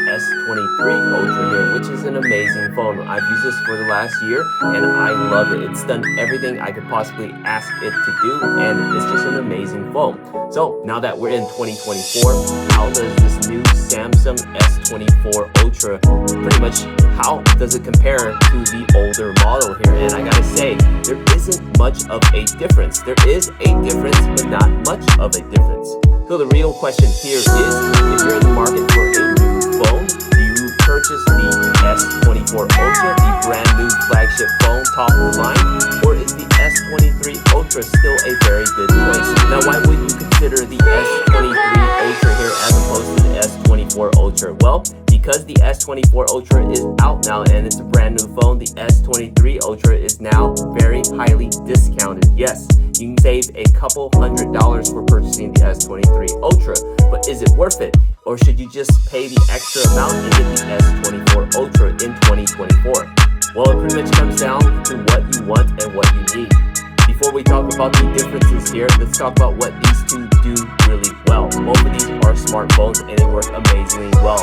S23 Ultra here, which is an amazing phone. I've used this for the last year and I love it. It's done everything I could possibly ask it to do, and it's just an amazing phone. So now that we're in 2024, how does this new Samsung S24 Ultra, pretty much how does it compare to the older model here? And I gotta say, there isn't much of a difference. There is a difference, but not much of a difference. So the real question here is, if you're in the market for a new phone, do you purchase the S24 Ultra, the brand new flagship phone, top of the line, or is the S23 Ultra still a very good choice? Now, why would you consider the S23 Ultra here as opposed to the S24 Ultra? Well, because the S24 Ultra is out now and it's a brand new phone, the S23 Ultra is now very highly discounted. Yes, you can save a couple $100s for purchasing the S23 Ultra, but is it worth it? Or should you just pay the extra amount and get the S24 Ultra in 2024? Well, it pretty much comes down to what you want and what you need. Before we talk about the differences here, let's talk about what these two do really well. Both of these are smartphones and they work amazingly well.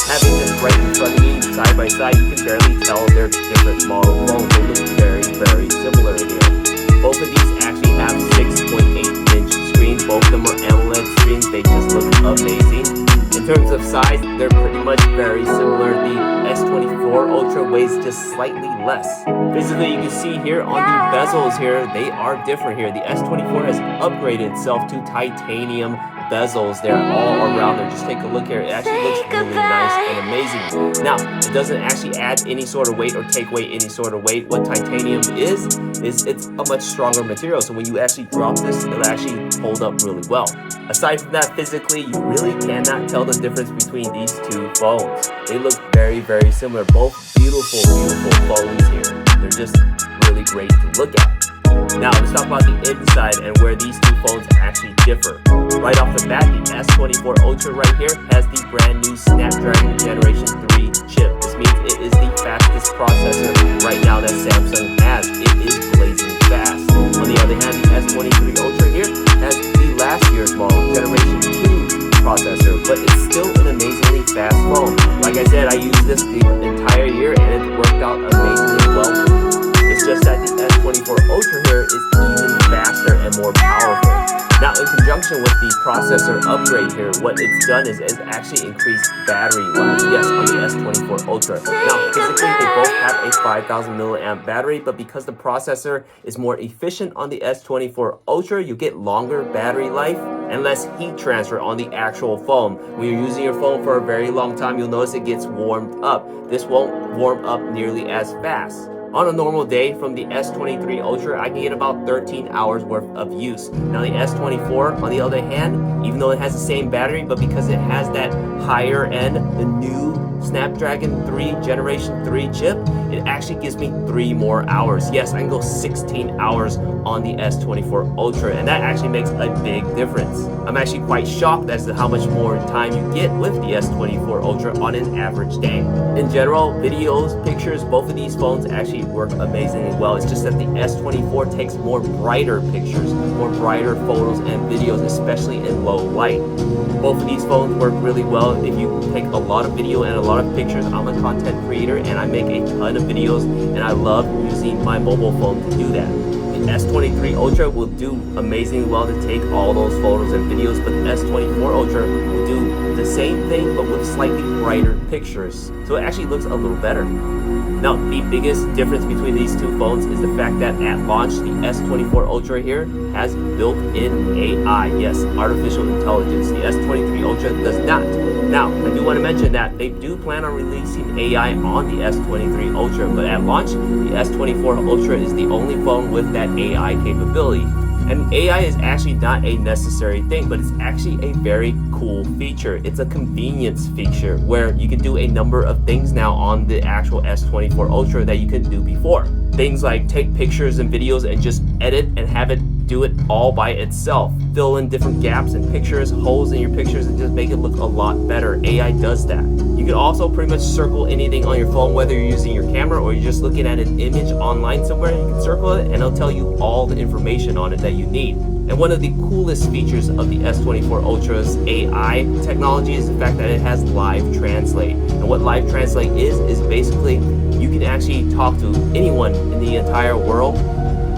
Having them right in front of you, side by side, you can barely tell they're different model phones. They look very, very similar here. Both of these actually have 6.8-inch screens. Both of them are AMOLED screens. They just look amazing. In terms of size, they're pretty much very similar. The S24 Ultra weighs just slightly less. Physically, you can see here on the bezels here, they are different here. The S24 has upgraded itself to titanium bezels. They're all around there. Just take a look here. It actually looks really nice and amazing. Now, it doesn't actually add any sort of weight or take away any sort of weight. What titanium is it's a much stronger material. So when you actually drop this, it'll actually hold up really well. Aside from that, physically, you really cannot tell the difference between these two phones. They look very, very similar. Both beautiful, beautiful phones here. They're just really great to look at. Now, let's talk about the inside and where these two phones actually differ. Right off the bat, the S24 Ultra right here has the brand new Snapdragon Generation 3 chip. This means it is the fastest processor right now that Samsung has. It is blazing fast. On the other hand, the S23 Ultra here has the last year's model, Generation 2 processor, but it's still an amazingly fast phone. Like I said, I used this the entire year and it worked out amazingly well for me. It's just that the S24 Ultra here is even faster and more powerful. Now, in conjunction with the processor upgrade here, what it's done is it's actually increased battery life. Yes, on the S24 Ultra. Now, physically, they both have a 5,000 milliamp battery, but because the processor is more efficient on the S24 Ultra, you get longer battery life and less heat transfer on the actual phone. When you're using your phone for a very long time, you'll notice it gets warmed up. This won't warm up nearly as fast. On a normal day from the S23 Ultra, I can get about 13 hours worth of use. Now the S24, on the other hand, even though it has the same battery, but because it has that higher end, the new Snapdragon 3 Generation 3 chip, it actually gives me 3 more hours. Yes, I can go 16 hours on the S24 Ultra, and that actually makes a big difference. I'm actually quite shocked as to how much more time you get with the S24 Ultra on an average day. In general, videos, pictures, both of these phones actually work amazingly well. It's just that the S24 takes more brighter pictures, more brighter photos and videos, especially in low light. Both of these phones work really well if you take a lot of video and a lot of pictures. I'm a content creator and I make a ton of videos, and I love using my mobile phone to do that. The S23 Ultra will do amazingly well to take all those photos and videos, but the S24 Ultra will do the same thing but with slightly brighter pictures. So it actually looks a little better. Now, the biggest difference between these two phones is the fact that at launch, the S24 Ultra here has built-in AI. Yes, artificial intelligence. The S23 Ultra does not. Now, I do want to mention that they do plan on releasing AI on the S23 Ultra, but at launch, the S24 Ultra is the only phone with that AI capability. And AI is actually not a necessary thing, but it's actually a very cool feature. It's a convenience feature where you can do a number of things now on the actual S24 Ultra that you couldn't do before. things like take pictures and videos and just edit and have it do it all by itself. Fill in different gaps in pictures, holes in your pictures, and just make it look a lot better. AI does that. You can also pretty much circle anything on your phone, whether you're using your camera or you're just looking at an image online somewhere. You can circle it and it'll tell you all the information on it that you need. And one of the coolest features of the S24 Ultra's AI technology is the fact that it has Live Translate. And what Live Translate is basically you can actually talk to anyone in the entire world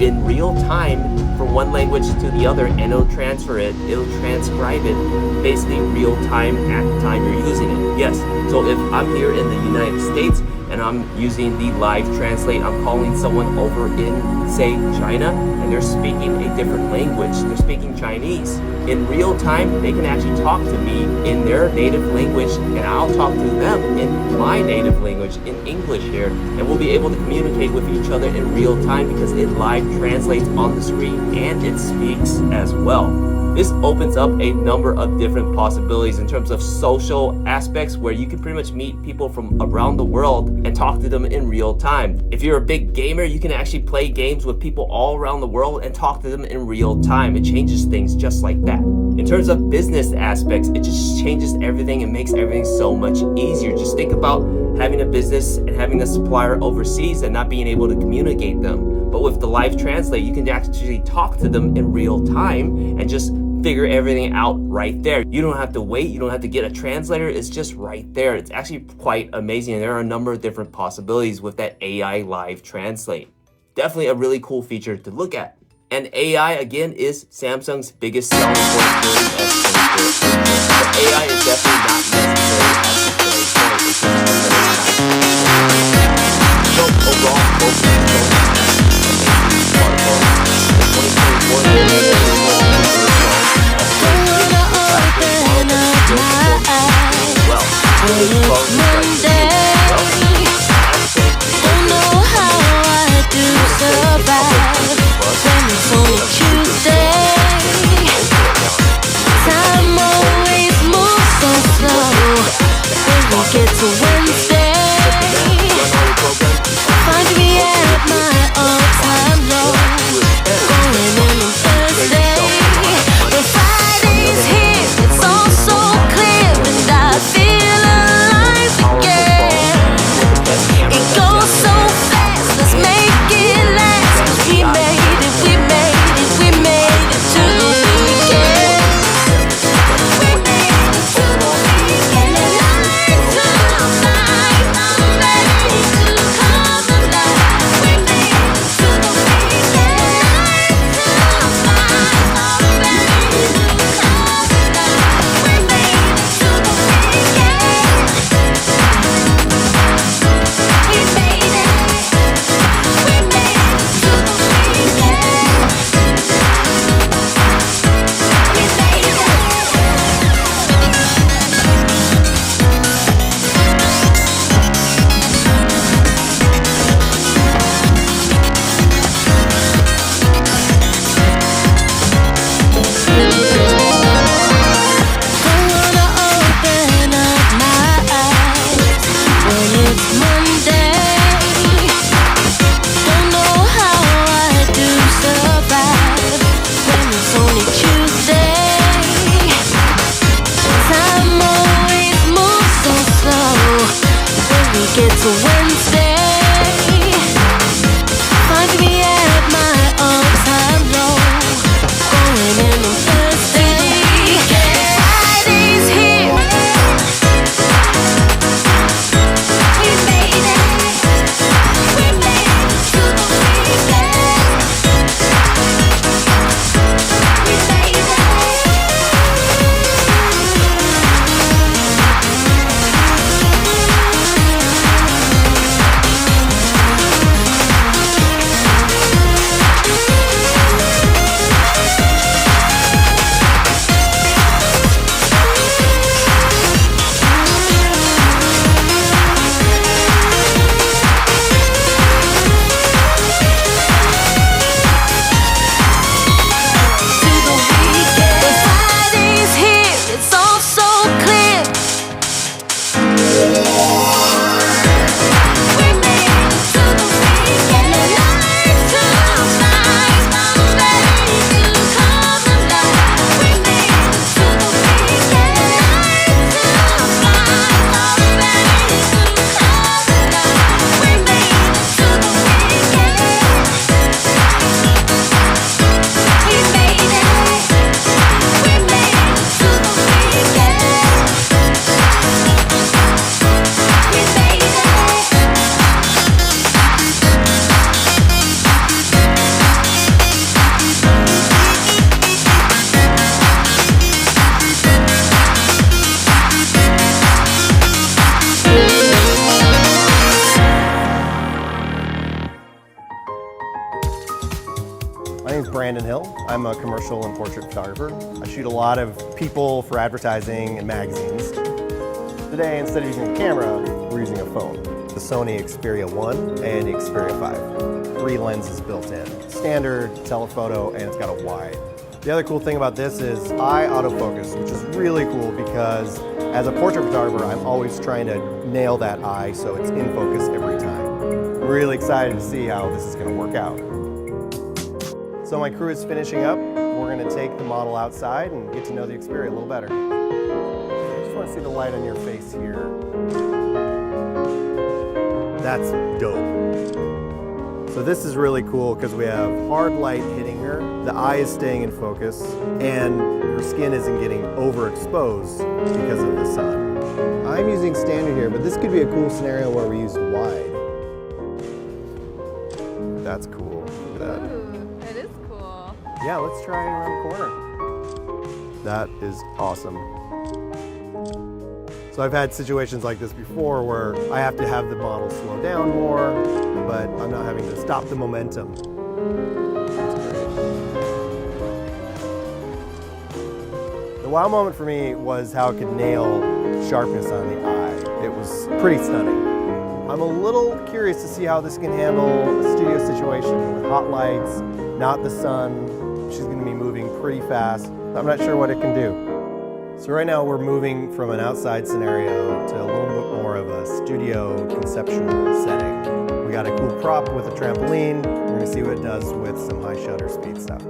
in real time from one language to the other, and it'll transfer it, it'll transcribe it basically real time at the time you're using it. Yes, so if I'm here in the United States and I'm using the Live Translate, I'm calling someone over in, say, China, and they're speaking a different language, they're speaking Chinese. In real time, they can actually talk to me in their native language, and I'll talk to them in my native language, in English here, and we'll be able to communicate with each other in real time because it live translates on the screen and it speaks as well. This opens up a number of different possibilities in terms of social aspects where you can pretty much meet people from around the world and talk to them in real time. If you're a big gamer, you can actually play games with people all around the world and talk to them in real time. It changes things just like that. In terms of business aspects, it just changes everything and makes everything so much easier. Just think about having a business and having a supplier overseas and not being able to communicate them. But with the Live Translate, you can actually talk to them in real time and just figure everything out right there. You don't have to wait, you don't have to get a translator, it's just right there. It's actually quite amazing, and there are a number of different possibilities with that AI Live Translate. Definitely a really cool feature to look at. And AI, again, is Samsung's biggest selling point during S24. But AI is definitely not necessary at this very point. It's just a very nice feature. So overall, both of these phones have amazing smartphones. The 2024 Get to Wednesday, find me at Brandon Hill. I'm a commercial and portrait photographer. I shoot a lot of people for advertising and magazines. Today, instead of using a camera, we're using a phone. The Sony Xperia 1 and the Xperia 5. 3 lenses built in. Standard, telephoto, and it's got a wide. The other cool thing about this is iAutoFocus, which is really cool because as a portrait photographer, I'm always trying to nail that eye so it's in focus every time. I'm really excited to see how this is going to work out. So my crew is finishing up. We're going to take the model outside and get to know the Xperia a little better. I just want to see the light on your face here. That's dope. So this is really cool because we have hard light hitting her, the eye is staying in focus, and her skin isn't getting overexposed because of the sun. I'm using standard here, but this could be a cool scenario where we use wide. That's cool. Look at that. Ooh, it is cool. Yeah, let's try it around the corner. That is awesome. So I've had situations like this before where I have to have the model slow down more, but I'm not having to stop the momentum. The wow moment for me was how it could nail sharpness on the eye. It was pretty stunning. I'm a little curious to see how this can handle a studio situation with hot lights, not the sun. She's going to be moving pretty fast. I'm not sure what it can do. So right now we're moving from an outside scenario to a little bit more of a studio conceptual setting. We got a cool prop with a trampoline. We're going to see what it does with some high shutter speed stuff.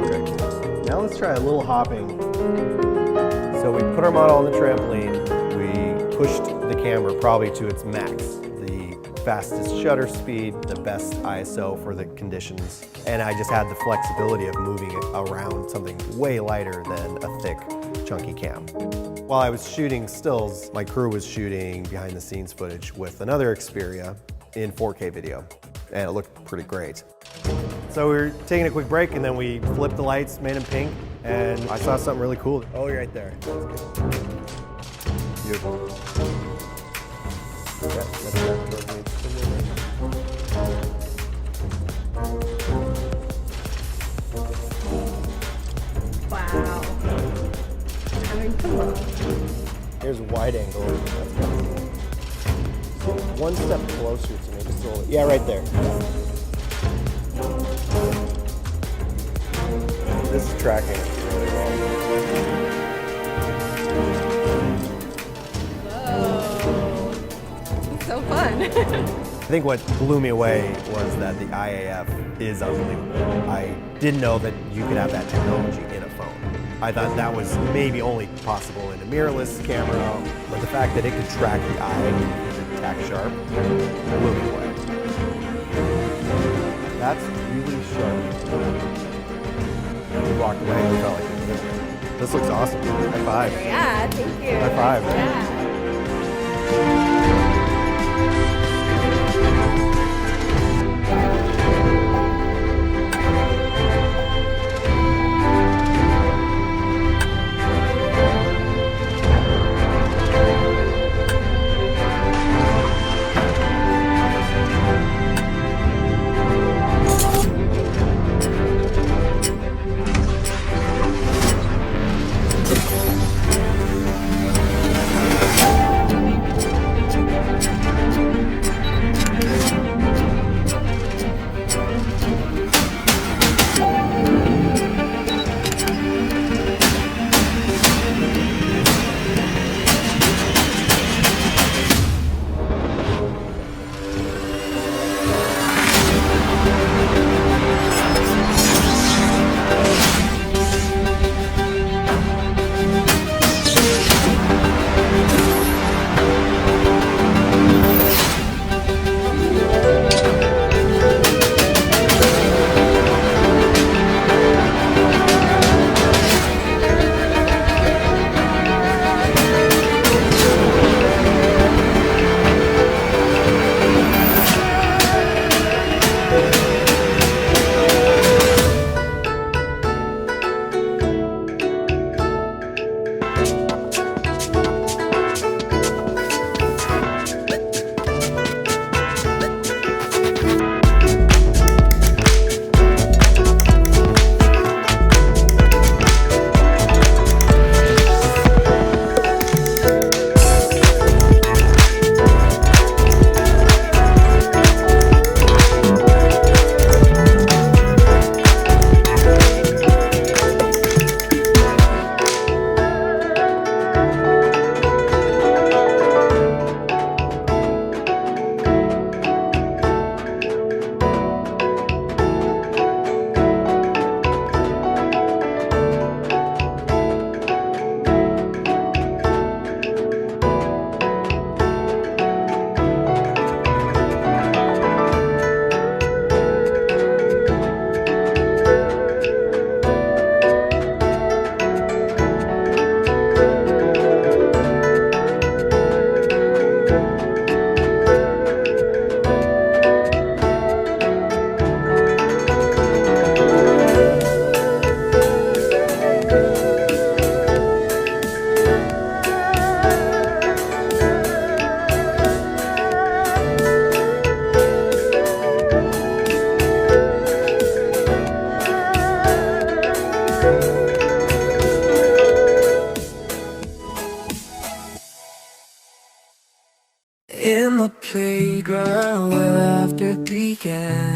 Okay. Now let's try a little hopping. So we put our model on the trampoline. We pushed the camera probably to its max. The fastest shutter speed, the best ISO for the conditions. And I just had the flexibility of moving it around something way lighter than a thick, chunky cam. While I was shooting stills, my crew was shooting behind the scenes footage with another Xperia in 4K video, and it looked pretty great. So we were taking a quick break, and then we flipped the lights, made them pink, and I saw something really cool. Oh, you're right there. Beautiful. Yeah, that's towards me. Wow. I mean, come on. Here's a wide angle. That's kind of cool. One step closer to me, just a little. Yeah, right there. This is tracking really well. Whoa. It's so fun. I think what blew me away was that the IAF is unbelievable. I didn't know that you could have that technology in a phone. I thought that was maybe only possible in a mirrorless camera, but the fact that it could track the eye and tack sharp blew me away. That's really sharp. We walked away and felt like this looks awesome. High five. Yeah, thank you. High five. Yeah.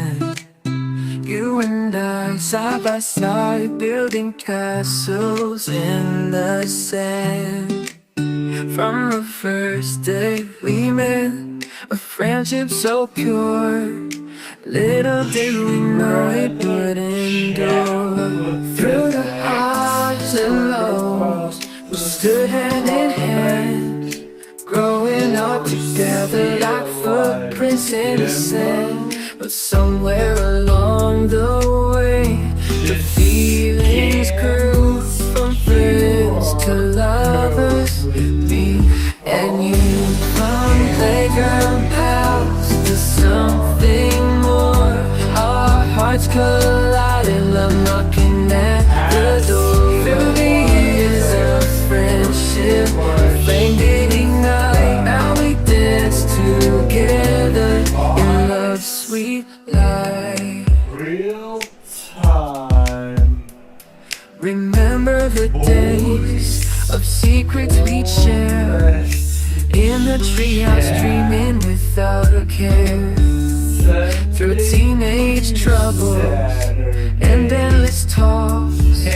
hand. You and I, side by side, building castles in the sand. From the first day we met, a friendship so pure. Little did we know it would endure. Through the highs and lows, we stood hand in hand, growing up together like footprints in the sand. But somewhere along the way, the feelings grew from friends to lovers. Me and you, from playground pals to something more. Our hearts collided, love knocking at the door. Through the years of friendship, flame did ignite. Now we dance together in love's sweet light. Real time. Remember the days of secrets we'd share in the treehouse, dreaming without a care. Through teenage troubles and endless talks,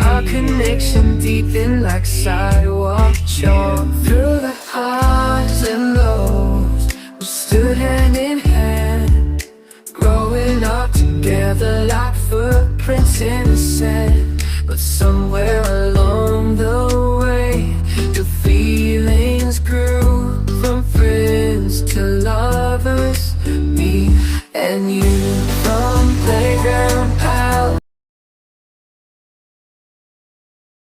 our connection deepened like sidewalk chalk. Through the highs and lows, we stood hand in hand, growing up together like footprints in the sand. But somewhere